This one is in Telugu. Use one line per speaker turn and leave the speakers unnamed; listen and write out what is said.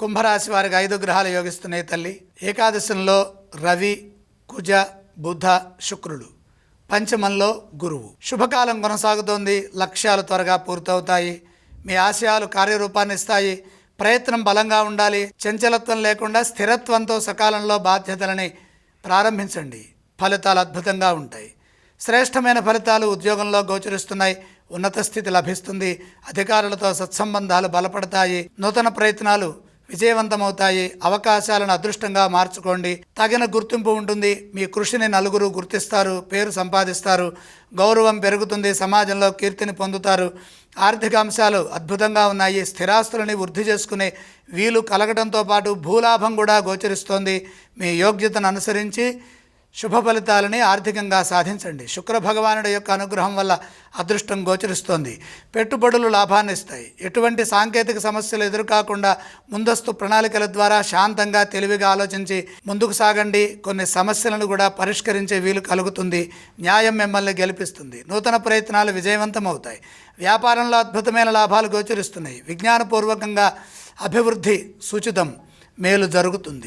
కుంభరాశి వారికి 5 గ్రహాలు యోగిస్తున్నాయి తల్లి. ఏకాదశంలో రవి, కుజ, బుధ, శుక్రుడు. పంచమంలో గురువు. శుభకాలం కొనసాగుతోంది. లక్ష్యాలు త్వరగా పూర్తవుతాయి. మీ ఆశయాలు కార్యరూపాన్ని ఇస్తాయి. ప్రయత్నం బలంగా ఉండాలి. చంచలత్వం లేకుండా స్థిరత్వంతో సకాలంలో బాధ్యతలని ప్రారంభించండి. ఫలితాలు అద్భుతంగా ఉంటాయి. శ్రేష్టమైన ఫలితాలు ఉద్యోగంలో గోచరిస్తున్నాయి. ఉన్నత స్థితి లభిస్తుంది. అధికారులతో సత్సంబంధాలు బలపడతాయి. నూతన ప్రయత్నాలు విజయవంతమవుతాయి. అవకాశాలను అదృష్టంగా మార్చుకోండి. తగిన గుర్తింపు ఉంటుంది. మీ కృషిని నలుగురు గుర్తిస్తారు. పేరు సంపాదిస్తారు. గౌరవం పెరుగుతుంది. సమాజంలో కీర్తిని పొందుతారు. ఆర్థిక అంశాలు అద్భుతంగా ఉన్నాయి. స్థిరాస్తులని వృద్ధి చేసుకునే వీలు కలగడంతో పాటు భూలాభం కూడా గోచరిస్తోంది. మీ యోగ్యతను అనుసరించి శుభ ఫలితాలని ఆర్థికంగా సాధించండి. శుక్ర భగవానుడి యొక్క అనుగ్రహం వల్ల అదృష్టం గోచరిస్తోంది. పెట్టుబడులు లాభాన్ని ఇస్తాయి. ఎటువంటి సాంకేతిక సమస్యలు ఎదురుకాకుండా ముందస్తు ప్రణాళికల ద్వారా శాంతంగా తెలివిగా ఆలోచించి ముందుకు సాగండి. కొన్ని సమస్యలను కూడా పరిష్కరించే వీలు కలుగుతుంది. న్యాయం మిమ్మల్ని గెలిపిస్తుంది. నూతన ప్రయత్నాలు విజయవంతమవుతాయి. వ్యాపారంలో అద్భుతమైన లాభాలు గోచరిస్తున్నాయి. విజ్ఞానపూర్వకంగా అభివృద్ధి సూచితం. మేలు జరుగుతుంది.